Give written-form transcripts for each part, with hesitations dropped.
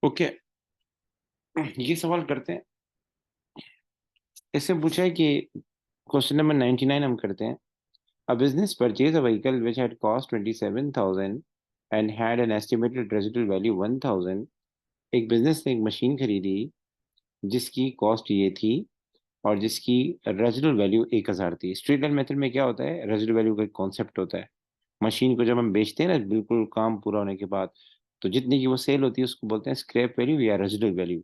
Okay, ये सवाल करते हैं। इससे पूछा है कि क्वेश्चन नंबर 99 हम करते हैं। A business purchase a vehicle which had cost 27,000 and had an estimated residual value 1,000। एक बिजनेस ने एक मशीन खरीदी जिसकी कॉस्ट ये थी और जिसकी रेजिडुअल वैल्यू 1,000 थी। स्ट्रेट लाइन मेथड में क्या होता है, रेजिडुअल वैल्यू का एक कॉन्सेप्ट होता है। मशीन को जब हम बेचते हैं ना, बिल्कुल काम पूरा होने के बाद, तो जितनी की वो सेल होती है उसको बोलते हैं स्क्रैप वैल्यू या रेजिडुअल वैल्यू।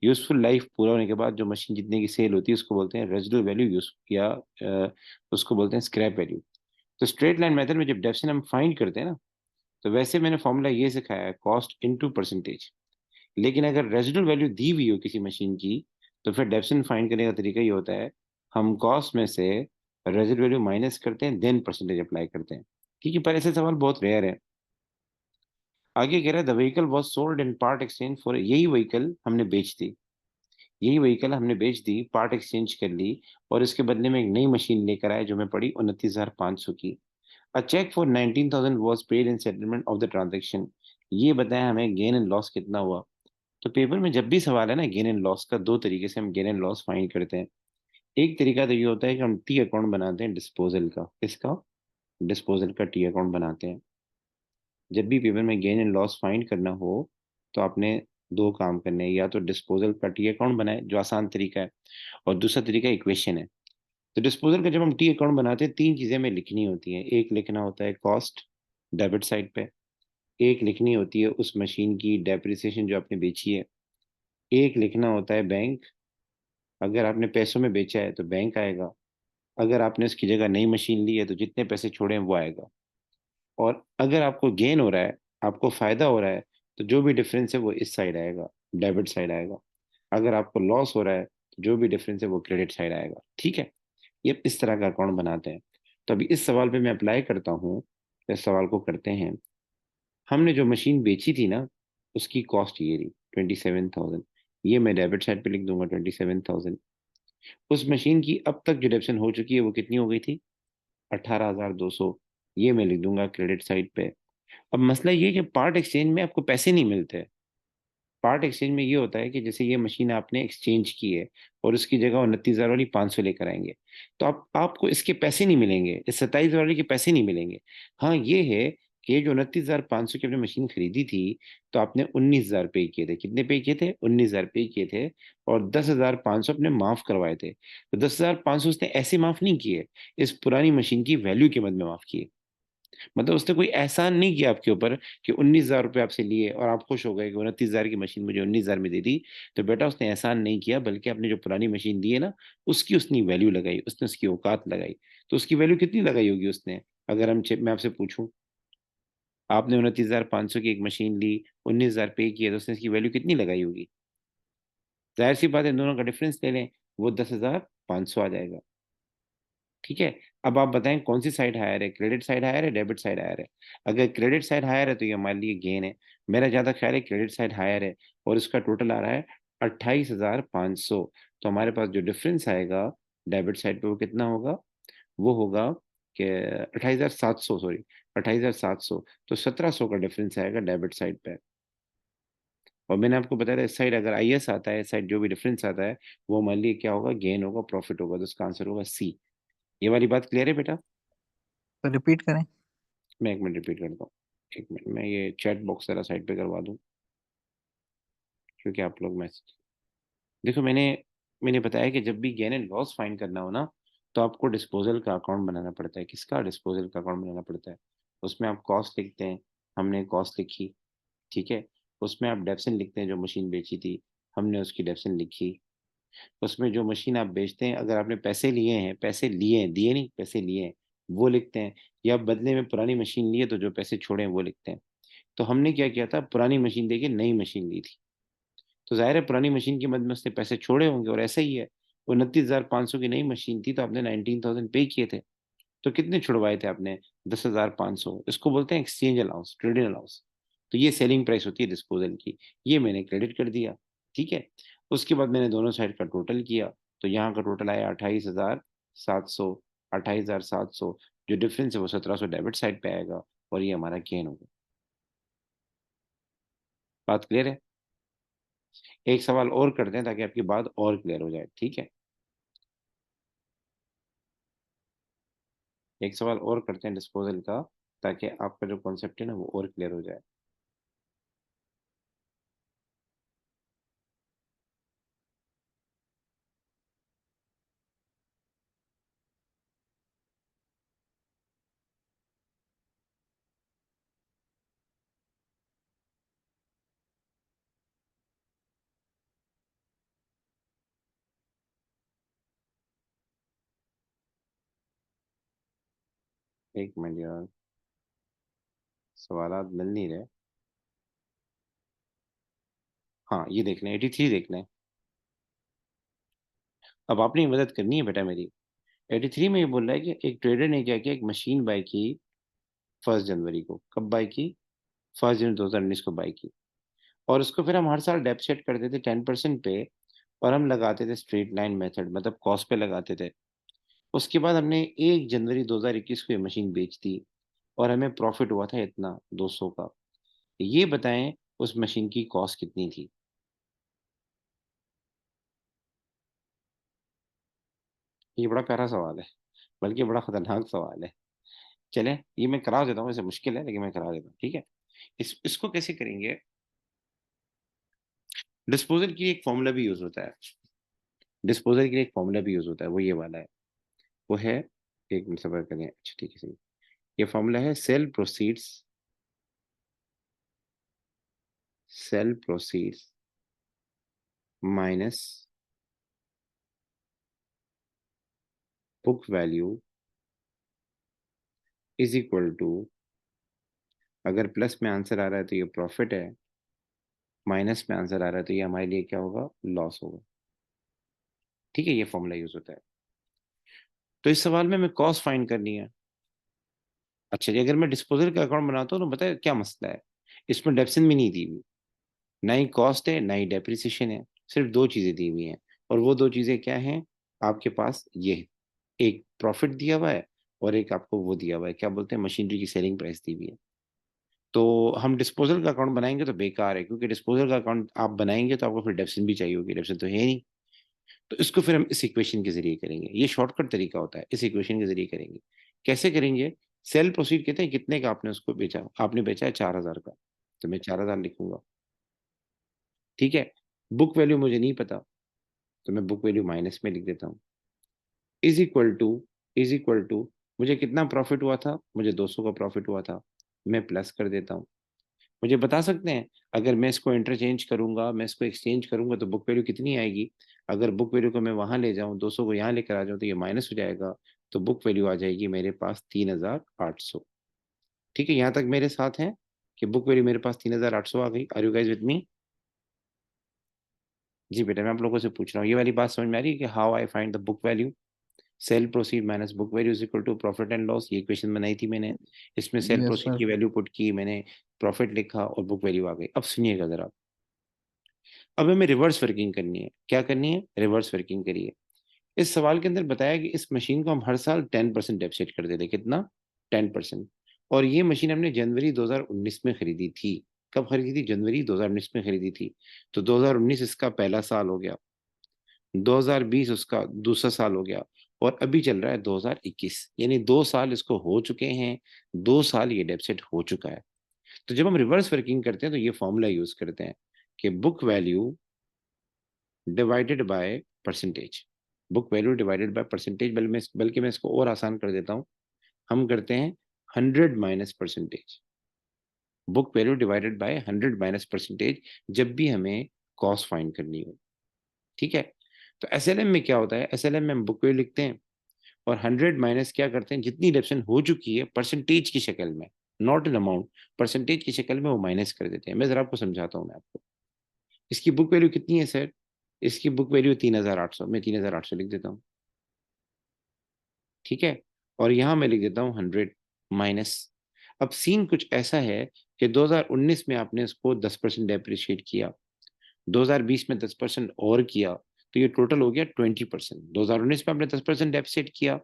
यूजफुल लाइफ पूरा होने के बाद जो मशीन जितने की सेल होती है उसको बोलते हैं रेजिडुअल वैल्यू यूज या उसको बोलते हैं स्क्रैप वैल्यू। तो स्ट्रेट लाइन मेथड में जब डेफिनेशन हम फाइंड करते हैं ना, तो वैसे मैंने फॉर्मूला ये सिखाया है, कॉस्ट इनटू परसेंटेज। लेकिन अगर रेजिडुअल वैल्यू दी हुई हो किसी मशीन की, तो फिर डेफिनेशन फाइंड करने का तरीका ये होता है, हम कॉस्ट में से रेजिडुअल वैल्यू माइनस करते हैं, देन परसेंटेज अप्लाई करते हैं। ठीक है, पर ऐसे सवाल बहुत रेयर है। आगे कह रहा है the vehicle was sold in part exchange for, यही व्हीकल हमने बेच दी, यही व्हीकल हमने बेच दी, पार्ट एक्सचेंज कर ली, और इसके बदले में एक नई मशीन लेकर आए जो हमें पड़ी 29,500 की। A cheque for 19,000 was paid in settlement of the transaction. ये बताया हमें गेन एंड लॉस कितना हुआ। तो पेपर में जब भी सवाल है ना गेन एंड लॉस का, दो तरीके से हम गेन एंड लॉस फाइंड करते हैं। एक तरीका तो ये होता है कि हम टी अकाउंट बनाते हैं डिस्पोजल का। किसका? डिस्पोजल का टी अकाउंट बनाते हैं। जब भी पेपर में गेन एंड लॉस फाइंड करना हो, तो आपने दो काम करने हैं, या तो डिस्पोजल का टी अकाउंट बनाए जो आसान तरीका है, और दूसरा तरीका इक्वेशन है। तो डिस्पोजल का जब हम टी अकाउंट बनाते हैं, तीन चीजें हमें लिखनी होती हैं। एक लिखना होता है कॉस्ट, डेबिट साइड पे। एक लिखनी होती है उस मशीन की डेप्रिसिएशन जो आपने बेची है। एक लिखना होता है बैंक, अगर आपने पैसों में बेचा है तो बैंक आएगा, अगर आपने उसकी जगह नई मशीन ली है तो जितने पैसे छोड़े हैं वो आएगा। और अगर आपको गेन हो रहा है, आपको फायदा हो रहा है, तो जो भी डिफरेंस है वो इस साइड आएगा, डेबिट साइड आएगा। अगर आपको लॉस हो रहा है, तो जो भी डिफरेंस है वो क्रेडिट साइड आएगा। ठीक है, ये इस तरह का अकाउंट बनाते हैं। तो अभी इस सवाल पे मैं अप्लाई करता हूँ। तो इस सवाल को करते हैं। हमने जो मशीन बेची थी ना, उसकी कॉस्ट ये रही 27,000। ये मैं डेबिट साइड पे लिख दूंगा 27,000। उस मशीन की अब तक जो डिडक्शन हो चुकी है वो कितनी हो गई थी? 18,200। ये मैं लिख दूंगा क्रेडिट साइड पे। अब मसला ये है कि पार्ट एक्सचेंज में आपको पैसे नहीं मिलते। पार्ट एक्सचेंज में ये होता है कि जैसे ये मशीन आपने एक्सचेंज की है और उसकी जगह 29,000 वाली 500 लेकर आएंगे, तो आपको इसके पैसे नहीं मिलेंगे, इस 27,000 वाली के पैसे नहीं मिलेंगे। हाँ ये है कि ये जो 29,500 की आपने मशीन खरीदी थी, तो आपने 19,000 पे किए थे। कितने पे किए थे? 19,000 पे किए थे। और 10,500 अपने माफ करवाए थे। तो 10,500 उसने ऐसे माफ नहीं किए, इस पुरानी मशीन की वैल्यू के मद में माफ किए। मतलब उसने कोई एहसान नहीं किया आपके ऊपर कि 19,000 रुपये आपसे लिए और आप खुश हो गए कि 29,000 की मशीन मुझे 19,000 में दे दी। तो बेटा उसने एहसान नहीं किया, बल्कि आपने जो पुरानी मशीन दी है ना, उसकी उसने वैल्यू लगाई, उसने उसकी औकात लगाई। तो उसकी वैल्यू कितनी लगाई होगी उसने? अगर मैं आपसे पूछूं, आपने 29,500 की एक मशीन ली, 19,000 पे किया, तो उसने इसकी वैल्यू कितनी लगाई होगी? जाहिर सी बात है, दोनों का डिफरेंस ले लें, वो 10,500 आ जाएगा। ठीक है। अब आप बताएं कौन सी साइड हायर है, क्रेडिट साइड हायर है, डेबिट साइड हायर है? अगर क्रेडिट साइड हायर है तो ये हमारे लिए गेन है। मेरा जहाँ तक ख्याल है क्रेडिट साइड हायर है, और इसका टोटल आ रहा है 28,500। तो हमारे पास जो डिफरेंस आएगा डेबिट साइड पे वो कितना होगा? वो होगा कि 28,700, सॉरी, 28,700। तो 1,700 का डिफरेंस आएगा डेबिट साइड पे। और मैंने आपको बताया था इस साइड अगर आईएस आता है, इस साइड जो भी डिफरेंस आता है, वो हमारे लिए क्या होगा? गेन होगा, प्रॉफिट होगा। तो इसका आंसर होगा सी। ये वाली बात क्लियर है बेटा? तो रिपीट करें। मैं एक मिनट रिपीट करता हूँ। एक मिनट, मैं ये चैट बॉक्स जरा साइड पे करवा दूँ, क्योंकि आप लोग मैसेज, देखो मैंने मैंने बताया कि जब भी गेन एंड लॉस फाइंड करना हो ना, तो आपको डिस्पोजल का अकाउंट बनाना पड़ता है। किसका? डिस्पोजल का अकाउंट बनाना पड़ता है। उसमें आप कॉस्ट लिखते हैं, हमने कॉस्ट लिखी। ठीक है। उसमें आप डेप्सन लिखते हैं, जो मशीन बेची थी हमने उसकी डेप्सन लिखी। उसमें जो मशीन आप बेचते हैं, अगर आपने पैसे लिए हैं, पैसे लिए हैं, दिए नहीं, पैसे लिए हैं, वो लिखते हैं। या बदले में पुरानी मशीन लिए तो जो पैसे छोड़े हैं वो लिखते हैं। तो हमने क्या किया था, पुरानी मशीन देके नई मशीन ली थी। तो जाहिर है पुरानी मशीन की मद में उसने पैसे छोड़े होंगे, और ऐसा ही है। 29,500 की नई मशीन थी, तो आपने 19,000 पे किए थे। तो कितने छुड़वाए थे आपने? 10,500। इसको बोलते हैं एक्सचेंज अलाउंस, ट्रेडिंग अलाउंस। तो ये सेलिंग प्राइस होती है डिस्पोजल की। ये मैंने क्रेडिट कर दिया। ठीक है। उसके बाद मैंने दोनों साइड का टोटल किया, तो यहाँ का टोटल आया 28,700। 28,700, जो डिफरेंस है वो 1,700 डेबिट साइड पे आएगा, और ये हमारा गेन होगा। बात क्लियर है? एक सवाल और करते हैं ताकि आपकी बात और क्लियर हो जाए, ठीक है? एक सवाल और करते हैं डिस्पोजल का, ताकि आपका जो कॉन्सेप्ट है ना वो और क्लियर हो जाए। एक मिनट यार, सवाल मिल नहीं रहे। हाँ, ये देख लें, 83 देख लें। अब आपने मदद करनी है बेटा मेरी। 83 में ये बोल रहा है कि एक ट्रेडर ने क्या किया, एक मशीन बाय की 1 जनवरी को। कब बाय की? 1 जनवरी 2019 को बाय की। और उसको फिर हम हर साल डेप्रिशिएट करते थे 10% पे, और हम लगाते थे स्ट्रेट लाइन मेथड, मतलब कॉस्ट पे लगाते थे। उसके बाद हमने 1 जनवरी 2021 को ये मशीन बेच दी, और हमें प्रॉफिट हुआ था इतना 200 का। ये बताएं उस मशीन की कॉस्ट कितनी थी? ये बड़ा प्यारा सवाल है, बल्कि बड़ा खतरनाक सवाल है। चले, ये मैं करा देता हूँ, वैसे मुश्किल है लेकिन मैं करा देता हूँ, ठीक है? इसको कैसे करेंगे? डिस्पोजल की एक फॉर्मूला भी यूज होता है। डिस्पोजल के लिए एक फॉर्मूला भी यूज होता है, वो ये वाला है। वो है, एक मिनट सबर करें, अच्छा ठीक है सही। ये फॉर्मूला है sale proceeds minus book value is equal to, अगर प्लस में आंसर आ रहा है तो ये प्रॉफिट है, माइनस में आंसर आ रहा है तो ये हमारे लिए क्या होगा? लॉस होगा। ठीक है, ये फॉर्मूला यूज होता है। तो इस सवाल में हमें कॉस्ट फाइंड करनी है। अच्छा जी, अगर मैं डिस्पोजल का अकाउंट बनाता हूँ तो बताए क्या मसला है? इसमें डेप्सन भी नहीं दी हुई, ना ही कॉस्ट है ना ही डेप्रिसिएशन है, सिर्फ दो चीजें दी हुई हैं। और वो दो चीजें क्या हैं आपके पास? ये है, एक प्रॉफिट दिया हुआ है, और एक आपको वो दिया हुआ है, क्या बोलते हैं, मशीनरी की सेलिंग प्राइस दी हुई है। तो हम डिस्पोजल का अकाउंट बनाएंगे तो बेकार है, क्योंकि डिस्पोजल का अकाउंट आप बनाएंगे तो आपको फिर डेप्सन भी चाहिए होगी, डेप्सन तो है नहीं। तो इसको फिर हम इस इक्वेशन के जरिए करेंगे, ये शॉर्टकट तरीका होता है, इस इक्वेशन के जरिए करेंगे। कैसे करेंगे? सेल प्रोसीड कहते हैं कितने का आपने उसको बेचा, आपने बेचा है 4,000 का, तो मैं 4,000 लिखूंगा। ठीक है, बुक वैल्यू मुझे नहीं पता, तो मैं बुक वैल्यू माइनस में लिख देता हूँ। Is equal to, is equal to, मुझे कितना प्रॉफिट हुआ था? मुझे 200 का प्रॉफिट हुआ था, मैं प्लस कर देता हूँ। मुझे बता सकते हैं, अगर मैं इसको इंटरचेंज करूंगा, मैं इसको एक्सचेंज करूंगा तो बुक वैल्यू कितनी आएगी? अगर बुक वैल्यू को मैं वहां ले जाऊं, 200 को यहाँ लेकर आ जाऊं, तो ये माइनस हो जाएगा। तो बुक वैल्यू आ जाएगी मेरे पास 3,800। ठीक है, यहाँ तक मेरे साथ हैं कि बुक वैल्यू मेरे पास 3,800 आ गई। Are you guys with me? जी बेटा, मैं आप लोगों से पूछ रहा हूँ, ये वाली बात समझ में आ रही है कि how I find the book value? Sale proceed minus book value is equal to profit and loss, ये इक्वेशन बनाई थी मैंने। इसमें सेल यस प्रोसीड सर। की वैल्यू पुट की मैंने, प्रॉफिट लिखा और बुक वैल्यू आ गई। अब सुनिएगा जरा, अब हमें रिवर्स वर्किंग करनी है। क्या करनी है? रिवर्स वर्किंग करिए। इस सवाल के अंदर बताया कि इस मशीन को हम हर साल 10% डेप्सिट कर देते। कितना? 10%। और ये मशीन हमने जनवरी 2019 में खरीदी थी। कब खरीदी थी? जनवरी 2019 में खरीदी थी। तो 2019 इसका पहला साल हो गया, 2020 उसका दूसरा साल हो गया, और अभी चल रहा है 2021, यानी 2 साल इसको हो चुके हैं। 2 साल ये डेप्सिट हो चुका है। तो जब हम रिवर्स वर्किंग करते हैं तो ये फॉर्मूला यूज करते हैं कि book value divided by percentage. Book value divided by percentage, बल्कि मैं इसको और आसान कर देता हूँ। हम करते हैं 100 - percentage. Book value divided by 100 - percentage, जब भी हमें कॉस्ट फाइंड करनी हो। ठीक है, तो एसएलएम में क्या होता है? एसएलएम में हम बुक वैल्यू लिखते हैं, और 100 माइनस क्या करते हैं, जितनी डिडक्शन हो चुकी है परसेंटेज की शक्ल में, नॉट इन अमाउंट, परसेंटेज की शक्ल में वो माइनस कर देते हैं। मैं जरा आपको समझाता हूँ मैं आपको। इसकी बुक वैल्यू कितनी है सर? इसकी बुक वैल्यू 3,800, मैं 3,800 लिख देता हूँ। ठीक है, और यहां मैं लिख देता हूँ 100 माइनस। अब सीन कुछ ऐसा है कि 2019 में आपने इसको 10% डेप्रिशिएट किया, 2020 में 10% और किया, तो ये टोटल हो गया 20%। 2019 में आपने 10% डेप्रिशिएट किया,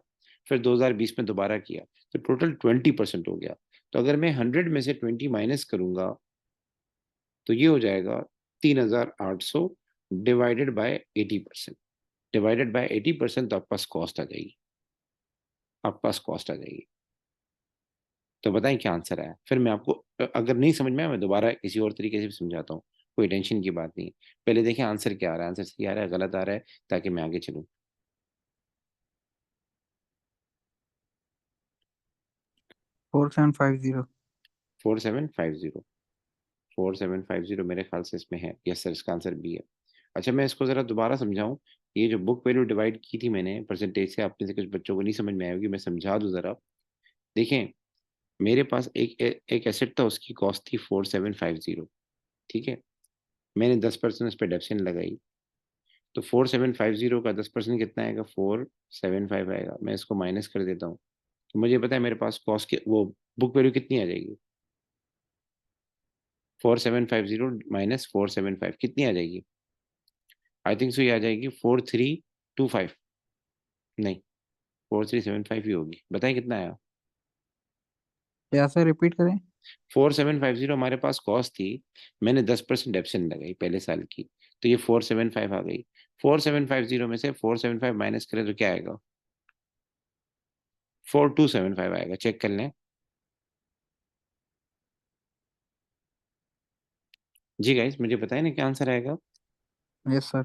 फिर 2020 में दोबारा किया, तो टोटल 20% हो गया। तो अगर मैं 100 में से 20 माइनस करूंगा तो ये हो जाएगा 3,800, डिवाइडेड बाय 80%, डिवाइडेड बाय 80%, तो आपके पास कॉस्ट आ जाएगी, आपके पास कॉस्ट आ जाएगी। तो बताएं क्या आंसर आया। फिर मैं आपको अगर नहीं समझ में आया मैं दोबारा किसी और तरीके से भी समझाता हूँ, कोई टेंशन की बात नहीं। पहले देखें आंसर क्या आ रहा है, आंसर सही आ रहा है गलत आ रहा है, ताकि मैं आगे चलूँ। 4750। 4750, 4750 मेरे ख्याल से इसमें है। यस सर, इसका आंसर बी है। अच्छा मैं इसको जरा दोबारा समझाऊं। ये जो बुक वैल्यू डिवाइड की थी मैंने परसेंटेज से, आपने से कुछ बच्चों को नहीं समझ में आएगी, मैं समझा दूं जरा। देखें, मेरे पास एक एसेट था, उसकी कॉस्ट थी 4750, ठीक है। मैंने 10% उस पर डेप्शन लगाई, तो 4750 का 10% कितना आएगा, 475 आएगा। मैं इसको माइनस कर देता हूँ, तो मुझे पता है मेरे पास कॉस्ट के वो बुक वैल्यू कितनी आ जाएगी। 4750 माइनस 475 कितनी आ जाएगी, आई थिंक सो ये आ जाएगी 4325, नहीं 4375 ही होगी। बताएं कितना आया। क्या सर, रिपीट करें? 4750 हमारे पास कॉस्ट थी, मैंने 10% एप्सन लगाई पहले साल की, तो ये 475 आ गई। 4750 में से 475 माइनस करें तो क्या आएगा, 4275 आएगा। चेक कर लें। जी गाइस मुझे बताएं ना क्या आंसर आएगा। Yes sir.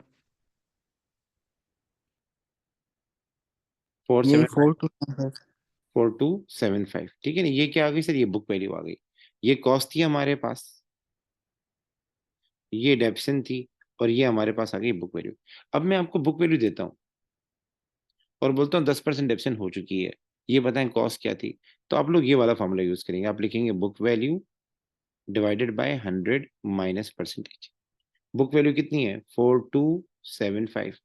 फोर यही सेवन फाइव 4275। 4275, ठीक है ना। ये क्या आ गई सर, ये बुक वैल्यू आ गई। ये कॉस्ट थी हमारे पास, ये डेप्शन थी, और ये हमारे पास आ गई बुक वैल्यू। अब मैं आपको बुक वैल्यू देता हूँ और बोलता हूँ 10% डेप्शन हो चुकी है, ये बताएं कॉस्ट क्या थी। तो आप लोग ये वाला फॉर्मूला यूज करेंगे, आप लिखेंगे book value divided by 100 minus percentage. Book value कितनी है, 4275,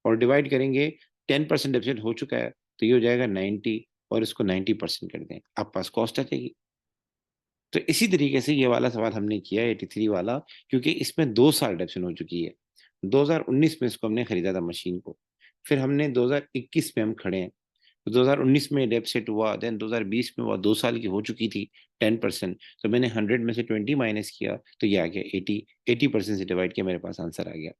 और डिवाइड करेंगे, 10% डेप्शन हो चुका है, तो ये हो जाएगा 90, और इसको 90% कर दें, आप पास कॉस्ट आ जाएगी। तो इसी तरीके से ये वाला सवाल हमने किया 83 वाला, क्योंकि इसमें 2 साल डेप्शन हो चुकी है। 2019 में इसको हमने खरीदा था मशीन को, फिर हमने 2021 में हम खड़े हैं, तो 2019 में डेप्सिट हुआ, देन 2020 में हुआ, 2 साल की हो चुकी थी 10%। तो मैंने 100 में से 20 माइनस किया, तो ये आ गया 80, 80% से डिवाइड किया, मेरे पास आंसर आ गया।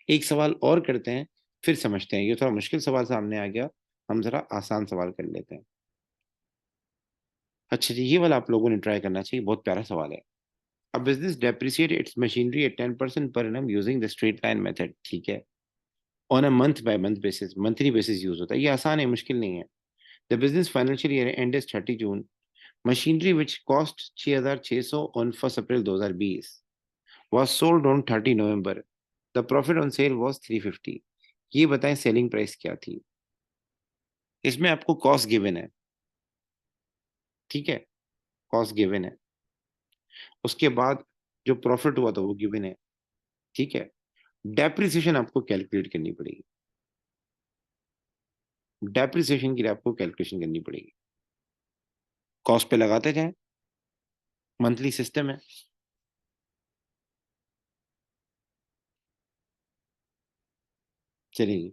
एक सवाल और करते हैं, फिर समझते हैं। ये थोड़ा मुश्किल सवाल सामने आ गया, हम जरा आसान सवाल कर लेते हैं। अच्छा जी, ये वाला आप लोगों ने ट्राई करना चाहिए, बहुत प्यारा सवाल है। A business depreciate its machinery at 10% per annum using the straight line method, ठीक है। On a month by month basis, monthly basis use होता है, ये आसान है, मुश्किल नहीं है। The business financial year end is 30 June. Machinery which cost 6,600 on 1st April 2020 was sold on 30 November. The profit on sale was 350. ये बताएं सेलिंग प्राइस क्या थी। इसमें आपको कॉस्ट गिवन है, ठीक है, कॉस्ट गिवन है। उसके बाद जो प्रॉफिट हुआ था वो गिवन है, ठीक है। डेप्रिसिएशन आपको कैलकुलेट करनी पड़ेगी, डेप्रिसिएशन के लिए आपको कैलकुलेशन करनी पड़ेगी। कॉस्ट पे लगाते जाएं, मंथली सिस्टम है। चलिए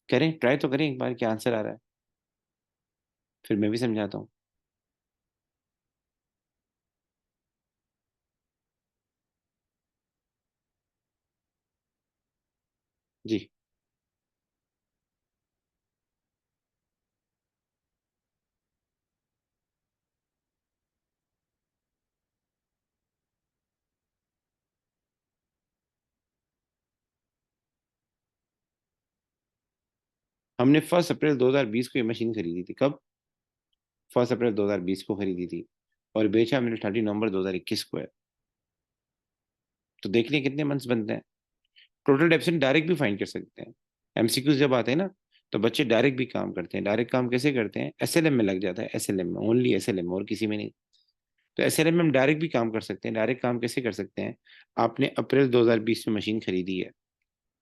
करें, ट्राई तो करें एक बार, क्या आंसर आ रहा है, फिर मैं भी समझाता हूँ। जी, हमने 1 अप्रैल 2020 को ये मशीन खरीदी थी। कब, 1 अप्रैल 2020 को खरीदी थी, और बेचा हमने 30 नवंबर 2021 को है। तो देख लिया कितने मंथ्स बनते हैं। टोटल डेप्सिट डायरेक्ट भी फाइंड कर सकते हैं। एमसीक्यूज जब आते हैं ना, तो बच्चे डायरेक्ट भी काम करते हैं। डायरेक्ट काम कैसे करते हैं, एसएलएम में लग जाता है, एसएलएम में, ओनली एसएलएम, और किसी में नहीं। तो एसएलएम में हम डायरेक्ट भी काम कर सकते हैं। डायरेक्ट काम कैसे कर सकते हैं, आपने अप्रैल 2020 में मशीन खरीदी है,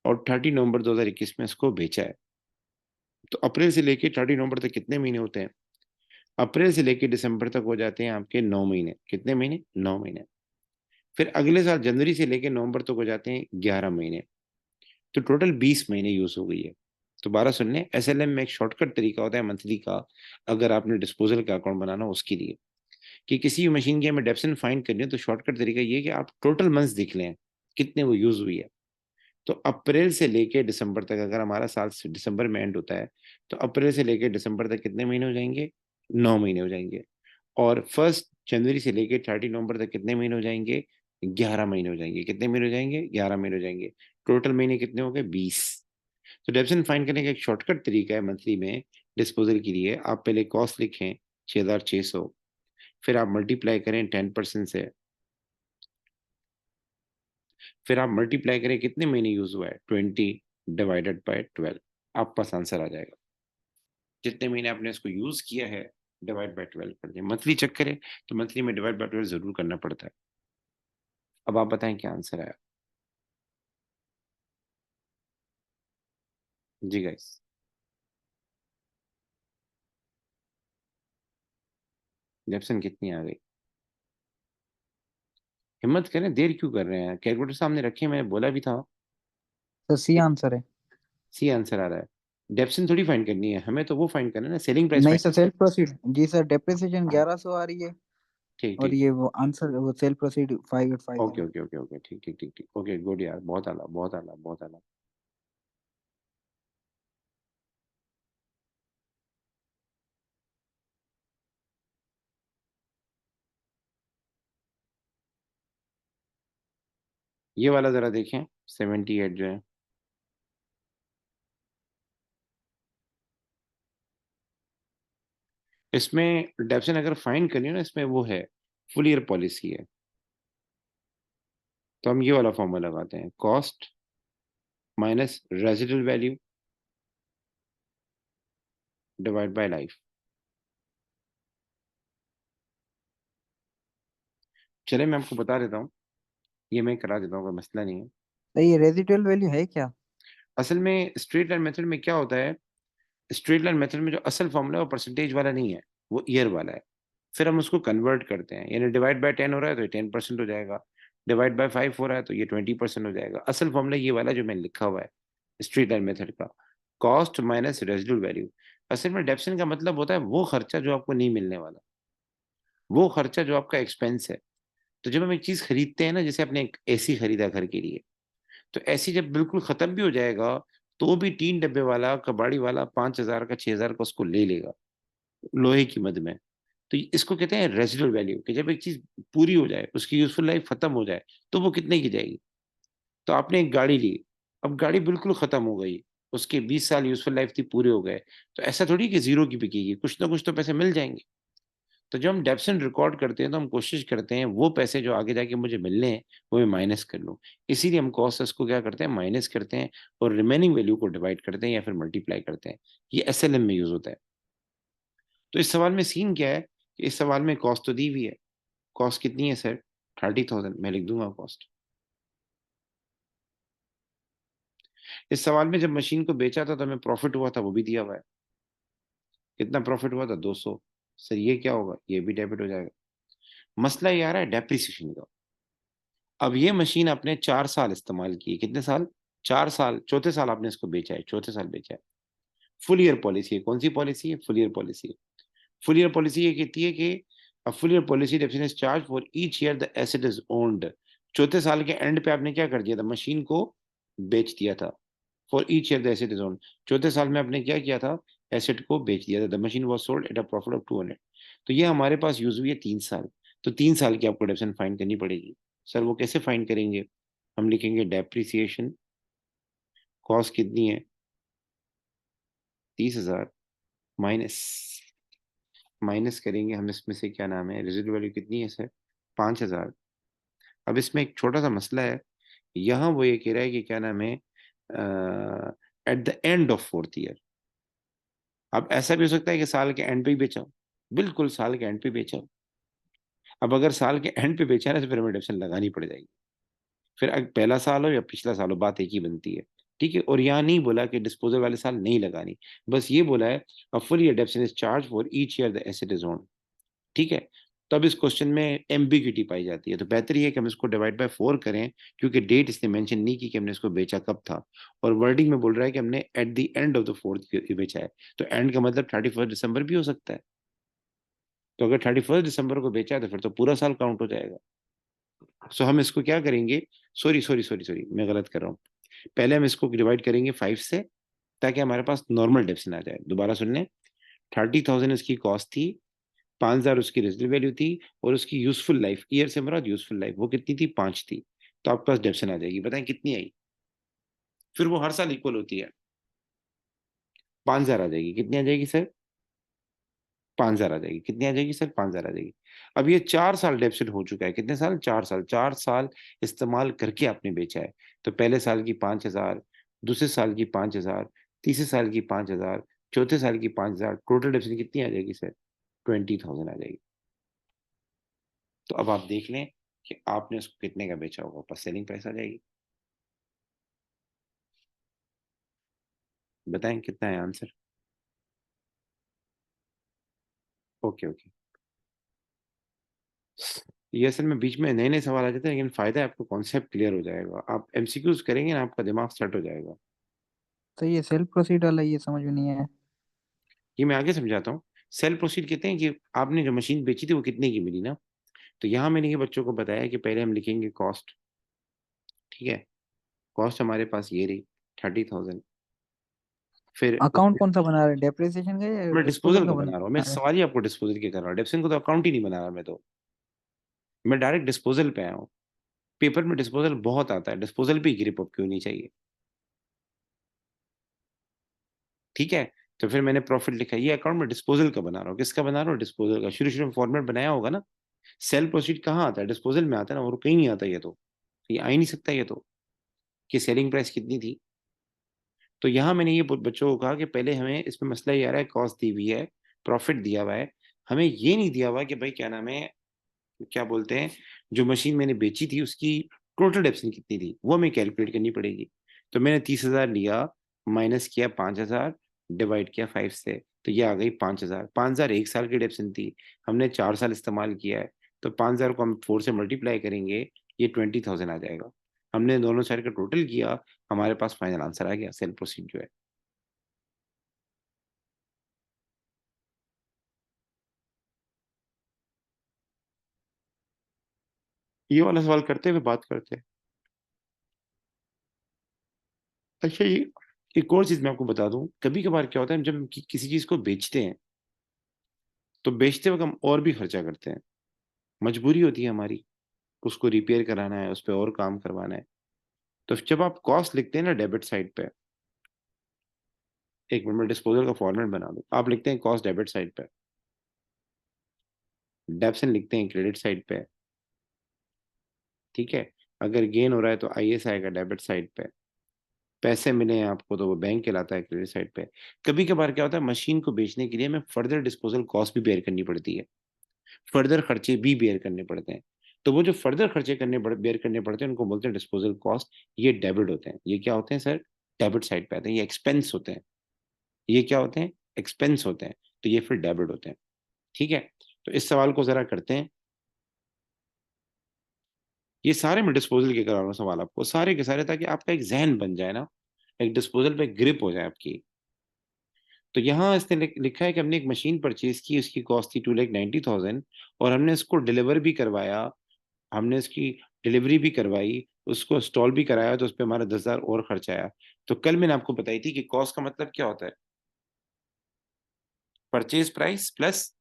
और 30 नवंबर 2021 में इसको बेचा है। तो अप्रैल से लेके 30 नवंबर तक कितने महीने होते हैं, अप्रैल से लेके दिसंबर तक हो जाते हैं आपके 9 महीने। कितने महीने, 9 महीने। फिर अगले साल जनवरी से लेके नवंबर तक हो जाते हैं 11 महीने। तो टोटल 20 महीने यूज हो गई है। तो 12 सुन लें, एसएलएम में एक शॉर्टकट तरीका होता है मंथली का, अगर आपने डिस्पोजल का अकाउंट बनाना हो उसके लिए, कि किसी भी मशीन की हमें डेप्सन फाइंड करनी है, तो शॉर्टकट तरीका ये है कि आप टोटल मंथ्स देख लें, कितने वो यूज हुई है। तो अप्रैल से लेके दिसंबर तक, अगर हमारा साल दिसंबर में एंड होता है, तो अप्रैल से लेके दिसंबर तक कितने महीने हो जाएंगे? 9 महीने हो जाएंगे। और 1 जनवरी से लेके 30 नवंबर तक कितने महीने हो जाएंगे? 11 महीने हो जाएंगे। कितने महीने हो जाएंगे? 11 महीने हो जाएंगे। टोटल महीने कितने हो गए? 20। तो डेप्सिन फाइंड करने का एक शॉर्टकट तरीका है मंथली में डिस्पोजल के लिए। आप पहले कॉस्ट लिखें 6,600, फिर आप मल्टीप्लाई करें 10% से, फिर आप मल्टीप्लाई करें कितने महीने यूज हुआ है, 20 डिवाइडेड बाय 12। आपके पास आंसर आ जाएगा। जितने महीने आपने इसको यूज किया है डिवाइड बाय 12 कर दिया। मंथली चेक करें तो मंथली में डिवाइड बाय 12 जरूर करना पड़ता है। अब आप बताएं क्या आंसर आया। जी गाइस, जेप्सन कितनी आ गई? हिम्मत करें, देर क्यों कर रहे हैं? कैलकुलेटर सामने रखे, मैंने बोला भी था। सर सी आंसर है। सी आंसर आ रहा है। डेप्सन थोड़ी फाइंड करनी है हमें, तो वो फाइंड करना है ना, सेलिंग प्राइस नहीं फाइंड। Sir, self proceed. जी सर, डेप्रिसिएशन 1100 आ रही है। ठीक और ठीक ये ठीक। वो आंसर, वो सेल्फ प्रोसीड 585 ओके है। ओके ओके ओके, ठीक ठीक ठीक ठीक, ओके गुड यार, बहुत आला बहुत आला बहुत आला। ये वाला जरा देखें, 78 जो है, इसमें डेप्सन अगर फाइंड करनी हो ना, इसमें वो है, फुल ईयर पॉलिसी है। तो हम ये वाला फॉर्मूला लगाते हैं, cost minus residual value divide by life. चले मैं आपको बता देता हूँ, ये मैं करा देता हूँ, कोई मसला नहीं है। तो ये रेजिडुअल वैल्यू है क्या? असल में स्ट्रेट लाइन मेथड में क्या होता है, स्ट्रेट लाइन मेथड में जो असल फॉर्मूला है वो परसेंटेज वाला नहीं है, वो ईयर वाला है। फिर हम उसको कन्वर्ट करते हैं, यानी डिवाइड बाय 10 हो रहा है तो ये 10% हो जाएगा, डिवाइड बाय 5 हो रहा है तो ये 20% हो जाएगा। असल फॉर्मूला ये वाला जो मैंने लिखा हुआ है स्ट्रेट लाइन मेथड का, कॉस्ट माइनस रेजिडुअल वैल्यू। असल में डेप्सन का मतलब होता है वो खर्चा जो आपको नहीं मिलने वाला, वो खर्चा जो आपका एक्सपेंस है। तो जब हम एक चीज खरीदते हैं ना, जैसे आपने एक एसी खरीदा घर के लिए, तो एसी जब बिल्कुल खत्म भी हो जाएगा, तो भी 3 डब्बे वाला कबाड़ी वाला 5,000 का 6,000 का उसको ले लेगा, लोहे की मद में। तो इसको कहते हैं रेजिडुअल वैल्यू, कि जब एक चीज पूरी हो जाए, उसकी यूजफुल लाइफ खत्म हो जाए, तो वो कितने की जाएगी। तो आपने एक गाड़ी ली, अब गाड़ी बिल्कुल खत्म हो गई, उसके 20 साल यूजफुल लाइफ थी, पूरे हो गए, तो ऐसा थोड़ी कि जीरो की बिकेगी, कुछ ना कुछ तो पैसे मिल जाएंगे। तो जब हम डेप्सन रिकॉर्ड करते हैं तो हम कोशिश करते हैं वो पैसे जो आगे जाके मुझे मिलने हैं वो मैं माइनस कर लूँ। इसीलिए हम कॉस्ट को क्या करते हैं, माइनस करते हैं, और रिमेनिंग वैल्यू को डिवाइड करते हैं या फिर मल्टीप्लाई करते हैं। ये एसएलएम में यूज होता है। तो इस सवाल में सीन क्या है कि इस सवाल में कॉस्ट तो दी हुई है। कॉस्ट कितनी है सर? 30,000, मैं लिख दूंगा कॉस्ट। इस सवाल में जब मशीन को बेचा था तो हमें प्रॉफिट हुआ था, वो भी दिया हुआ है। कितना प्रॉफिट हुआ था? 200। सर ये क्या होगा? ये भी डेबिट हो जाएगा। मसला ये आ रहा है डेप्रिसिएशन का। अब ये मशीन आपने 4 साल इस्तेमाल की है, कितने साल? 4 साल, चौथे साल आपने इसको बेचा है, चौथे साल बेचा है। फुल ईयर पॉलिसी है, कौन सी पॉलिसी है? फुल ईयर पॉलिसी है। फुल ईयर पॉलिसी ये कहती है कि a full year policy definition is charge for each year the asset is owned. चौथे साल के एंड पे आपने क्या कर दिया था? मशीन को बेच दिया था। For each year the asset is owned, चौथे साल में आपने क्या किया था? एसेट को बेच दिया था। The machine was sold at a profit of 200। तो ये हमारे पास यूज हुई है 3 साल। तो 3 साल की आपको डेप्शन फाइंड करनी पड़ेगी। सर वो कैसे फाइंड करेंगे? हम लिखेंगे डेप्रिसिएशन, कॉस्ट कितनी है? 30,000, माइनस, माइनस करेंगे हम इसमें से, क्या नाम है, रेजिडुअल वैल्यू कितनी है सर? 5,000। अब इसमें एक छोटा सा मसला है, यहाँ वो ये कह रहा है कि क्या नाम है, at the end of fourth year. अब ऐसा भी हो सकता है कि साल के एंड पे ही बेचा हो, बिल्कुल साल के एंड पे बेचा हो। अब अगर साल के एंड पे बेचा है ना, तो फिर हमें डिडक्शन लगानी पड़ जाएगी। फिर अगर पहला साल हो या पिछला साल हो, बात एक ही बनती है। ठीक है, और यहाँ नहीं बोला कि डिस्पोजल वाले साल नहीं लगानी, बस ये बोला है a full year डेप्शन is charge for each year the asset is own. ठीक है। तब इस क्वेश्चन में एम्बिग्यूटी पाई जाती है, तो बेहतर ये है कि हम इसको डिवाइड बाय 4 करें, क्योंकि डेट इसने मेंशन नहीं की कि हमने इसको बेचा कब था। और वर्डिंग में बोल रहा है कि हमने at the end of the fourth year बेचा है। तो एंड का मतलब 31 दिसंबर भी हो सकता है। तो अगर 31 दिसंबर को बेचा है तो फिर तो पूरा साल काउंट हो जाएगा। सो हम इसको क्या करेंगे, सॉरी सॉरी सॉरी सॉरी, मैं गलत कर रहा हूँ। पहले हम इसको डिवाइड करेंगे 5 से, ताकि हमारे पास नॉर्मल डेप्सिन आ जाए। दोबारा सुन लें, 30,000 इसकी कॉस्ट थी, 5,000 उसकी रेजिडल वैल्यू थी, और उसकी यूजफुल लाइफ, ईयर से मुराद यूजफुल लाइफ, वो कितनी थी, 5 थी। तो आपके पास डेप्सिन आ जाएगी, बताएं कितनी आई। फिर वो हर साल इक्वल होती है, 5,000 आ जाएगी। कितनी आ जाएगी सर, 5,000 आ जाएगी। कितनी आ जाएगी सर, 5,000 आ जाएगी। अब ये 4 साल डेप्सिट हो चुका है, कितने साल, 4 साल। 4 साल इस्तेमाल करके आपने बेचा है। तो पहले साल की 5,000, दूसरे साल की 5,000, तीसरे साल की 5,000, चौथे साल की 5,000, टोटल डेप्सिट कितनी आ जाएगी सर, 20,000 आ जाएगी। तो अब आप देख लें कि आपने उसको कितने का बेचा होगा, ऊपर सेलिंग प्राइस आ जाएगी। बताएं कितना है आंसर। Okay okay. ये असल में बीच में नए नए सवाल आ जाते हैं, लेकिन फायदा है आपको, कॉन्सेप्ट क्लियर हो जाएगा। आप एमसीक्यूज करेंगे ना, आपका दिमाग सेट हो जाएगा। तो ये सेल्फ प्रोसीड वाला ये समझ में नहीं आया। ये मैं आगे समझाता हूँ। सेल प्रोसीड कहते हैं कि आपने जो मशीन बेची थी वो कितने की मिली ना। तो यहाँ मैंने ये बच्चों को बताया कि पहले हम लिखेंगे कॉस्ट, ठीक है। कॉस्ट हमारे पास ये रही, 30,000। फिर अकाउंट कौन सा बना रहे हैं, डेप्रिसिएशन का या मैं डिस्पोजल डिस्पोजल का का बना बना रहा हूँ, मैं रहे हैं? सवाल ही आपको डिस्पोजल के कर रहा हूँ, डेप्सिन को तो अकाउंट ही नहीं बना रहा मैं तो। मैं डायरेक्ट डिस्पोजल पे आया हूँ। पेपर में डिस्पोजल बहुत आता है, डिस्पोजल पे ग्रिप अप क्यों नहीं चाहिए, ठीक है। तो फिर मैंने प्रॉफिट लिखा, ये अकाउंट में डिस्पोजल का बना रहा हूँ। किसका बना रहा हूँ, डिस्पोजल का। शुरू शुरू में फॉर्मेट बनाया होगा ना। सेल प्रोसीड कहाँ आता है, डिस्पोजल में आता है ना, और कहीं नहीं आता ये तो। ये आ ही नहीं सकता ये तो, कि सेलिंग प्राइस कितनी थी। तो यहाँ मैंने ये बच्चों को कहा कि पहले हमें इसमें मसला ये आ रहा है, कॉस्ट दी हुई है, प्रॉफिट दिया हुआ है, हमें ये नहीं दिया हुआ कि भाई क्या नाम है, क्या बोलते हैं, जो मशीन मैंने बेची थी उसकी टोटल डेप्सिन कितनी थी, वो हमें कैलकुलेट करनी पड़ेगी। तो मैंने 30,000 लिया, माइनस किया 5,000, डिवाइड किया 5 से, तो ये आ गई 5,000। 5,000 एक साल की डेप्सिन थी, हमने 4 साल इस्तेमाल किया है। तो 5,000 को हम 4 से मल्टीप्लाई करेंगे, ये 20,000 आ जाएगा। हमने दोनों साइड का टोटल किया, हमारे पास फाइनल आंसर आ गया, सेल प्रोसीड जो है। ये वाला सवाल करते हुए बात करते हैं। अच्छा, ये एक और चीज मैं आपको बता दूं, कभी कभार क्या होता है, जब हम किसी चीज को बेचते हैं, तो बेचते वक्त हम और भी खर्चा करते हैं। मजबूरी होती है हमारी, उसको रिपेयर कराना है, उस पर और काम करवाना है। तो जब आप कॉस्ट लिखते हैं ना डेबिट साइड पे, एक मिनट में डिस्पोजल का फॉर्मेट बना दो, आप लिखते हैं कॉस्ट डेबिट साइड पे, डेप्सन लिखते हैं क्रेडिट साइड पे, ठीक है। अगर गेन हो रहा है तो आईएस आएगा डेबिट साइड पे, पैसे मिले हैं आपको तो वो बैंक कहलाता है क्रेडिट साइड पे। कभी कभार क्या होता है, मशीन को बेचने के लिए हमें फर्दर डिस्पोजल कॉस्ट भी बेयर करनी पड़ती है, फर्दर खर्चे भी बेयर करने पड़ते हैं। तो वो जो फर्दर खर्चे बेयर करने पड़ते हैं, उनको बोलते हैं डिस्पोजल कॉस्ट। ये डेबिट होते हैं। ये क्या होते हैं सर, डेबिट साइड पे आते हैं। ये एक्सपेंस होते हैं। ये क्या होते हैं, एक्सपेंस होते हैं। तो ये फिर डेबिट होते हैं, ठीक है। तो इस सवाल को जरा करते हैं। ये सारे मैं डिस्पोजल के करा रहा हूँ सवाल आपको, सारे के सारे, ताकि आपका एक जहन बन जाए ना, एक डिस्पोजल पे ग्रिप हो जाए आपकी। तो यहाँ इसने लिखा है कि हमने एक मशीन परचेज की, उसकी कॉस्ट थी 2,90,000, और हमने इसको डिलीवर भी करवाया, हमने इसकी डिलीवरी भी करवाई, उसको इंस्टॉल भी कराया, तो उस पर हमारा 10,000 और खर्च आया। तो कल मैंने आपको बताई थी कि कॉस्ट का मतलब क्या होता है, purchase price plus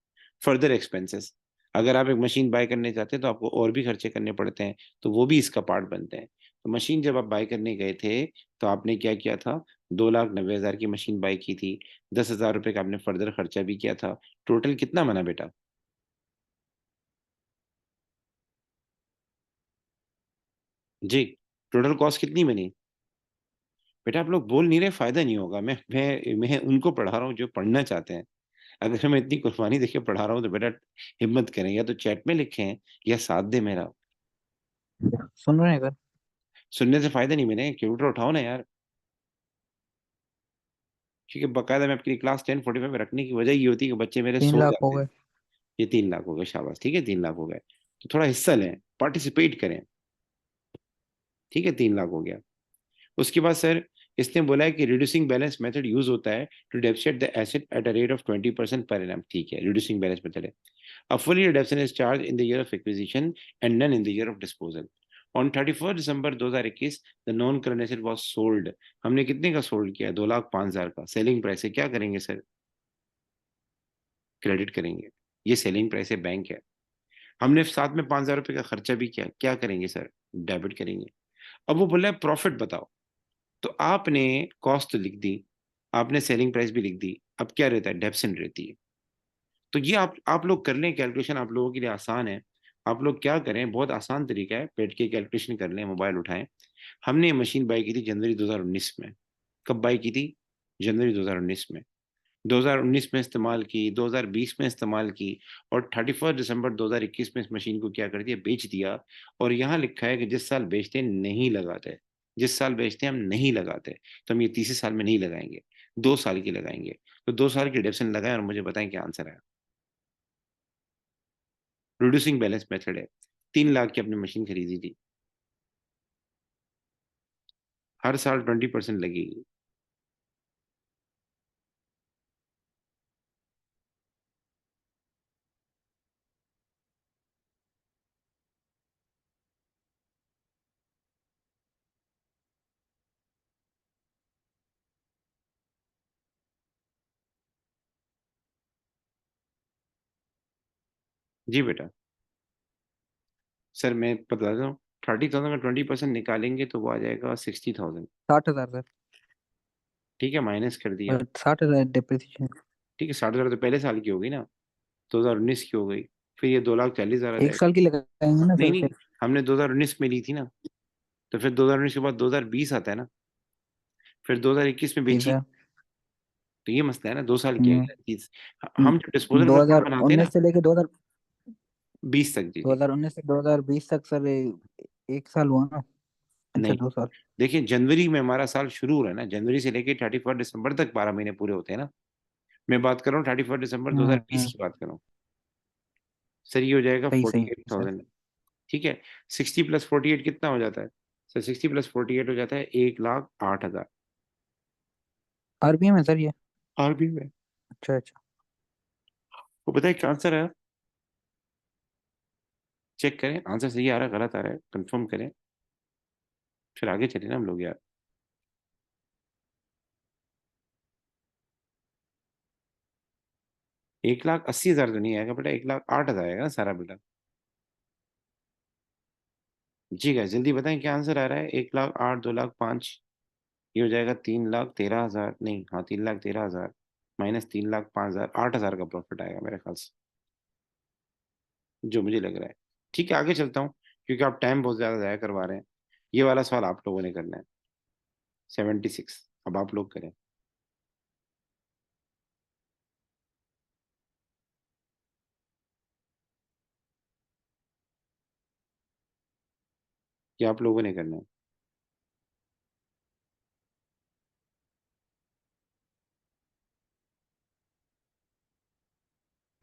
further expenses. अगर आप एक मशीन बाय करने जाते हैं तो आपको और भी खर्चे करने पड़ते हैं, तो वो भी इसका पार्ट बनते हैं। तो मशीन जब आप बाय करने गए थे, तो आपने क्या किया था, 2,90,000 की मशीन बाय की थी, 10,000 रुपये का आपने फर्दर खर्चा भी किया था। टोटल कितना बना बेटा, जी, टोटल कॉस्ट कितनी बनी। बेटा आप लोग बोल नहीं रहे, फायदा नहीं होगा। मैं उनको पढ़ा रहा हूँ जो पढ़ना चाहते हैं। अगर मैं इतनी कुर्बानी देके पढ़ा रहा हूँ तो बेटा हिम्मत करें, या तो चैट में लिखें या साथ दे मेरा। सुन रहे हैं सर। सुनने से फायदा नहीं, मैंने कंप्यूटर उठाओ ना यार। क्योंकि बकायदा मैं अपनी क्लास 10:45 में रखने की वजह ये होती है कि बच्चे मेरे तीन सो लाख हो जाते हैं। गए। ये 3 लाख हो गए, शाबाश, ठीक है, 3 लाख हो गए। तो थोड़ा हिस्सा लें, पार्टिसिपेट करें, ठीक है, 3 लाख हो गया। उसके बाद सर, इसने बोला है कि रिड्यूसिंग बैलेंस मेथड यूज होता है to depreciate the asset at a rate of 20% per annum. ठीक है, रिड्यूसिंग बैलेंस मेथड है। A full year deduction is charged in the year of acquisition and none in the year of disposal. On 31st December 2021, the non-current asset was sold. हमने कितने का sold किया? 2,05,000 का। Selling price है, क्या करेंगे sir? Credit करेंगे। ये सेलिंग प्राइस है, बैंक है। हमने साथ में 5,000 रुपए का खर्चा भी किया, क्या करेंगे सर? डेबिट करेंगे। अब वो बोला है प्रॉफिट बताओ, तो आपने कॉस्ट लिख दी, आपने सेलिंग प्राइस भी लिख दी, अब क्या रहता है? डेप्शन रहती है। तो ये आप लोग कर लें कैलकुलेशन, आप लोगों के लिए आसान है। आप लोग क्या करें, बहुत आसान तरीका है, बैठ के कैलकुलेशन कर लें, मोबाइल उठाएं। हमने ये मशीन बाई की थी जनवरी 2019 में। कब बाई की थी? जनवरी 2019 में। 2019 में इस्तेमाल की, 2020 में इस्तेमाल की, और 31 दिसंबर 2021 में इस मशीन को क्या कर दिया? बेच दिया। और यहाँ लिखा है कि जिस साल बेचते हैं नहीं लगाते, जिस साल बेचते हैं हम नहीं लगाते, तो हम ये तीसरे साल में नहीं लगाएंगे, 2 साल की लगाएंगे। तो 2 साल की डिडक्शन लगाएं और मुझे बताएं क्या आंसर है। रिड्यूसिंग बैलेंस मेथड है। 3 लाख की अपनी मशीन खरीदी थी, हर साल 20% लगेगी। जी बेटा। सर मैं बताता हूँ, 30,000 का 20% निकालेंगे तो वो आ जाएगा 60,000। 60,000 सर। ठीक है, माइनस कर दिया। और 60,000 डिप्रिसिएशन। ठीक है, 60,000 तो पहले साल की हो गई ना, 2019 की हो गई। फिर ये 2,40,000 आ एक जाएगा। साल की लगाएंगे ना नहीं सर नहीं, फिर। हमने 2019 में ली थी ना, तो फिर 2019 के बाद 2020 आता है ना, फिर 2021 में जी बेची। सर। तो ये मसला है ना, 2 साल की है हम्म। चीज। हम जब डिस्पोजल दो का हजार अकाउंट बनाते हैं ना, उन्नीस से लेके 20 तक। जी जी। 2019 से 2020 तक सर, एक साल हुआ ना। अच्छा, नहीं, 2 साल। देखिए जनवरी में हमारा साल शुरू हो रहा है ना, जनवरी से लेके 31 दिसंबर तक 12 महीने पूरे होते हैं ना। मैं बात कर रहा हूँ 31 दिसंबर 2020 हम्म। की बात कर रहा हूँ। सर ये हो जाएगा सही सही सर। 48,000। ठीक है, 60 + 48 कितना हो जाता है? सर 60 + 48 हो जाता है 1,08,000। आरबीएम है सर ये। आरबी में। अच्छा अच्छा। वो बताए क्या आंसर है? चेक करें, आंसर सही आ रहा है गलत आ रहा है, कंफर्म करें, फिर आगे चले ना हम लोग यार। 1,80,000 तो नहीं आएगा बेटा, 1,08,000 आएगा ना सारा बेटा। जी गाइस जल्दी बताएं क्या आंसर आ रहा है? 1,08,000, 2,05,000, ये हो जाएगा 3,13,000। नहीं, हाँ 3,13,000 माइनस 3,05,000, 8,000 का प्रॉफिट आएगा मेरे ख्याल से, जो मुझे लग रहा है। ठीक है, आगे चलता हूँ, क्योंकि आप टाइम बहुत ज्यादा जाया करवा रहे हैं। ये वाला सवाल आप लोगों ने करना है, 76। अब आप लोग करें। ये आप लोगों ने करना है।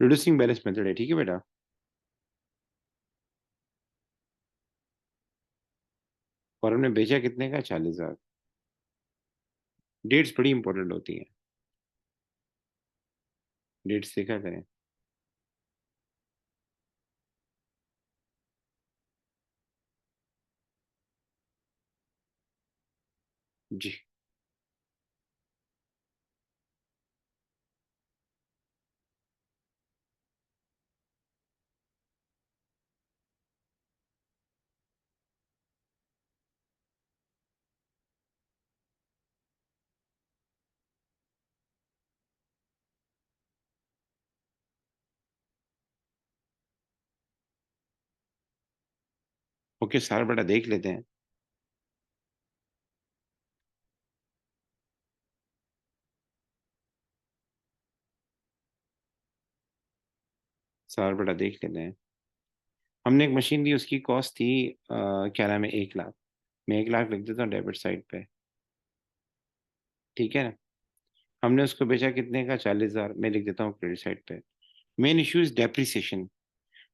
रिड्यूसिंग बैलेंस मेथड है, ठीक है बेटा। और हमने बेचा कितने का? 40,000। डेट्स बड़ी इंपॉर्टेंट होती हैं, डेट्स देखा करें। जी। ओके सारा बेटा देख लेते हैं। सारा बेटा देख लेते हैं। हमने एक मशीन दी, उसकी कॉस्ट थी क्या नाम है, 1,00,000। मैं 1,00,000 लिख देता हूँ डेबिट साइड पे। ठीक है ना, हमने उसको बेचा कितने का? 40,000, मैं लिख देता हूँ क्रेडिट साइड पे। Main issue is depreciation.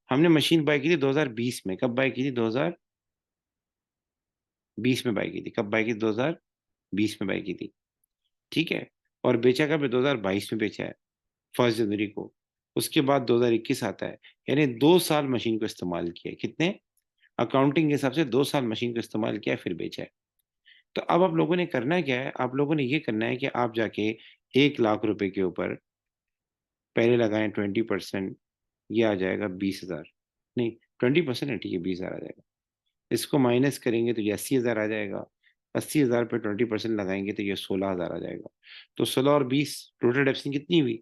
हमने मशीन बाय की थी 2020 में। कब बाय की थी? 2020 में बाय की थी। कब बाय की थी? 20 में बाई की थी, ठीक है। और बेचा कब है? 2022 में बेचा है, 1 जनवरी को। उसके बाद 2021 आता है, यानी 2 साल मशीन को इस्तेमाल किया है। कितने? अकाउंटिंग के हिसाब से 2 साल मशीन को इस्तेमाल किया है, फिर बेचा है। तो अब आप लोगों ने करना क्या है? आप लोगों ने ये करना है कि आप जाके 1 लाख रुपए के ऊपर पहले लगाएं 20%, ये आ जाएगा 20 हजार। नहीं, 20% है, ठीक है, 20 हजार आ जाएगा। इसको माइनस करेंगे तो ये 80 हजार आ जाएगा। 80 हजार पे 20% लगाएंगे तो ये 16 हजार आ जाएगा। तो 16 और 20, टोटल डेप्सिन कितनी हुई?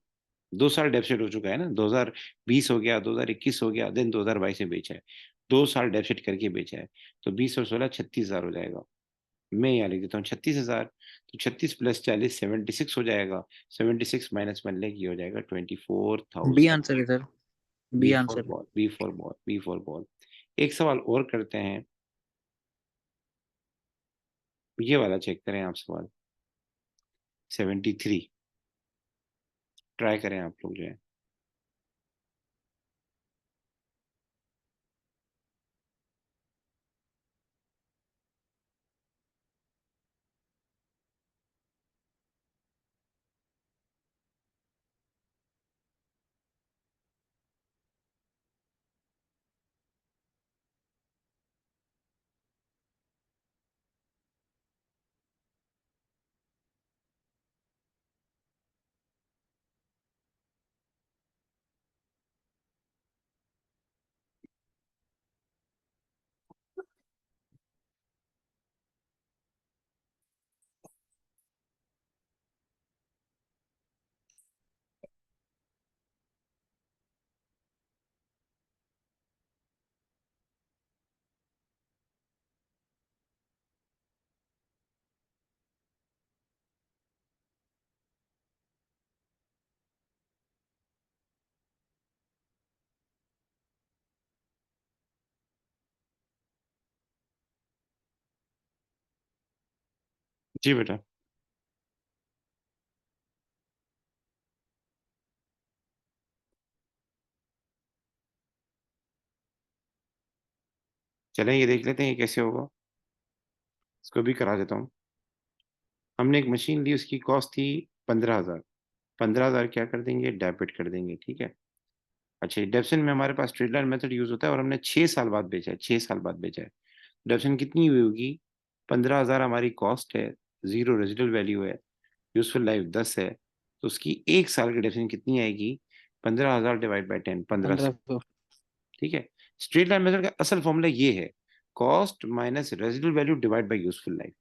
2 साल डेप्सिट हो चुका है ना, 2020 हो गया, 2021 हो गया, देन 2022 में बेचा है। 2 साल डेप्सिट करके बेचा है। तो 20 और 16, 36 हजार हो जाएगा। मैं यहाँ लिख देता हूँ 36 हजार। तो 36 + 40, 76 हो जाएगा। 76 माइनस 1 लेके ये हो जाएगा बी 24,000। आंसर है sir, B B for answer है। Ball, B for ball, B for ball. एक सवाल और करते हैं, ये वाला चेक करें आप सवाल। 73, ट्राई करें आप लोग जो है। जी बेटा। चलें ये देख लेते हैं ये कैसे होगा। इसको भी करा देता हूँ। हमने एक मशीन ली, उसकी कॉस्ट थी 15 हजार। 15 हजार क्या कर देंगे? डेबिट कर देंगे, ठीक है। अच्छा, डेप्सन में हमारे पास स्ट्रेट लाइन मेथड यूज होता है, और हमने 6 साल बाद बेचा है, 6 साल बाद बेचा है। डेप्सन कितनी हुई होगी? 15 हजार हमारी कॉस्ट है, जीरो रेजिडल वैल्यू है, यूजफुल लाइफ 10 है। तो उसकी 1 साल की डेप्सन कितनी आएगी? 15 हजार डिवाइड बाई 10, 1500। 1500। ठीक है। स्ट्रेट लाइन मेथड का असल फॉर्मूला ये है, cost minus residual value divide by useful life,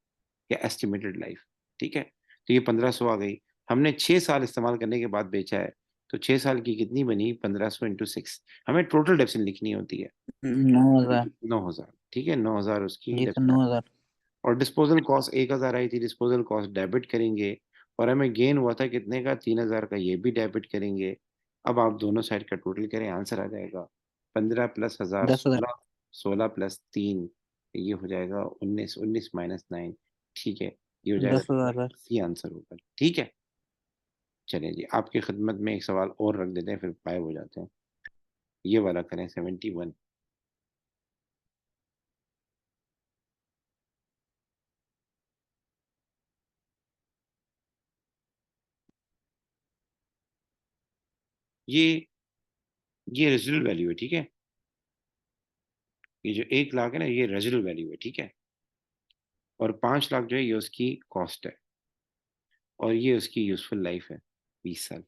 या एस्टिमेटेड लाइफ। ठीक है। तो ये 1500 आ गई। हमने 6 साल इस्तेमाल करने के बाद बेचा है, तो 6 साल की कितनी बनी? 1500 × 6। हमें टोटल डेप्सिन लिखनी होती है। 9000। 9 हजार, ठीक है, 9 हजार उसकी जी सर, डेप्सिन। 9000। और डिस्पोजल कॉस्ट 1 हजार आई थी, डिस्पोजल कॉस्ट डेबिट करेंगे। और हमें गेन हुआ था कितने का? 3 हजार का, ये भी डेबिट करेंगे। अब आप दोनों साइड का टोटल करें, आंसर आ जाएगा 15 + 1000, 10,000। 16। 16 + 3, ये हो जाएगा 19, 19 - 9। ठीक है, ये हो जाएगा 10,000 सर। सी आंसर होगा, ठीक है। चलिए जी, आपकी खिदमत में एक सवाल और रख देते हैं, फिर गायब हो जाते हैं। ये वाला करें, 71। ये ये रेजिडुअल वैल्यू है, ठीक है। ये जो 1 लाख है ना, ये रेजिडुअल वैल्यू है, ठीक है। और 5 लाख जो है, ये उसकी कॉस्ट है। और ये उसकी यूजफुल लाइफ है, 20 साल।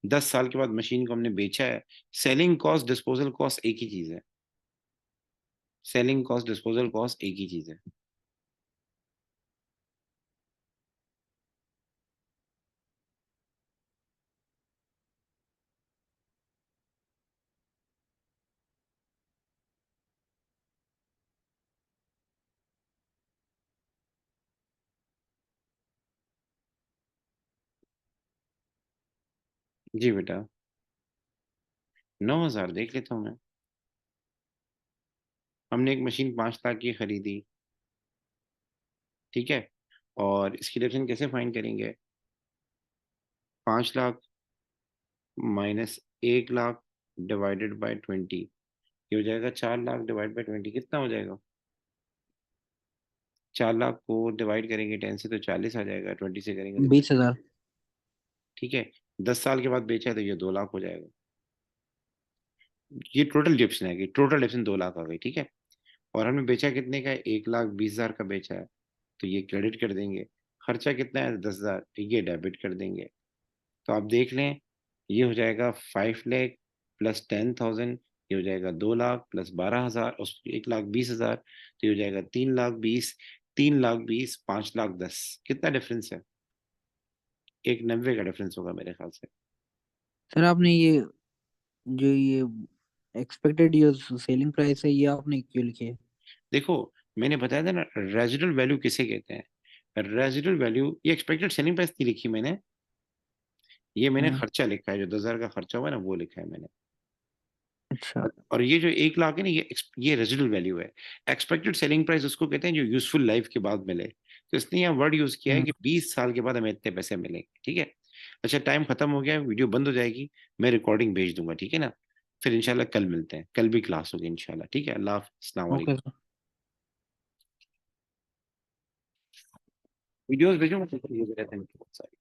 10 साल के बाद मशीन को हमने बेचा है। सेलिंग कॉस्ट, डिस्पोजल कॉस्ट एक ही चीज है। सेलिंग कॉस्ट, डिस्पोजल कॉस्ट एक ही चीज है। जी बेटा। 9 हजार देख लेता हूँ मैं। हमने एक मशीन 5 लाख की खरीदी, ठीक है। और इसकी डिफरेंस कैसे फाइंड करेंगे? 5 lakh minus 1 lakh divided by 20, ये हो जाएगा 4 लाख डिवाइड बाई 20, कितना हो जाएगा? 4 लाख को डिवाइड करेंगे 10 से तो 40 आ जाएगा, 20 से करेंगे तो 20,000। ठीक है। 10 साल के बाद बेचा है तो ये 2 लाख हो जाएगा। ये टोटल डिप्शन है, टोटल डिप्शन 2 लाख आ गई, ठीक है। और हमने बेचा कितने का है, 1,20,000 का बेचा है, तो ये क्रेडिट कर देंगे। खर्चा कितना है, 10,000, तो ये डेबिट कर देंगे। तो आप देख लें, ये हो जाएगा 5 लाख प्लस 10,000, ये हो जाएगा 2 लाख प्लस 12,000, उस 1,20,000, तो ये हो जाएगा 3,20,000, 3,20,000, 5,10,000, कितना डिफरेंस है, 1,90,000 का डिफरेंस होगा मेरे ख्याल से। सर आपने ये जो ये एक्सपेक्टेड ये सेलिंग प्राइस है, ये आपने क्यों लिखे है? देखो, मैंने बताया था ना, रेजिडुअल वैल्यू किसे कहते हैं। रेजिडुअल वैल्यू, ये एक्सपेक्टेड सेलिंग प्राइस नहीं लिखी मैंने, ये मैंने हाँ। खर्चा लिखा है, जो 10,000 का खर्चा हुआ है ना, वो लिखा है मैंने। अच्छा। और ये जो 1 लाख है ना, ये रेजिडुअल वैल्यू है। एक्सपेक्टेड सेलिंग प्राइस उसको कहते हैं जो यूजफुल लाइफ के बाद मिले, तो इसने यहाँ वर्ड यूज किया है हम्म। कि 20 साल के बाद हमें इतने पैसे मिलेंगे, ठीक है। अच्छा, टाइम खत्म हो गया, वीडियो बंद हो जाएगी, मैं रिकॉर्डिंग भेज दूंगा, ठीक है ना। फिर इंशाल्लाह कल मिलते हैं, कल भी क्लास होगी इंशाल्लाह, ठीक है। अल्लाह हाफ़िज़, अस्सलाम ओके वालेकुम। सर। वीडियोस भेजो, मैं रहते हैं बहुत सारी।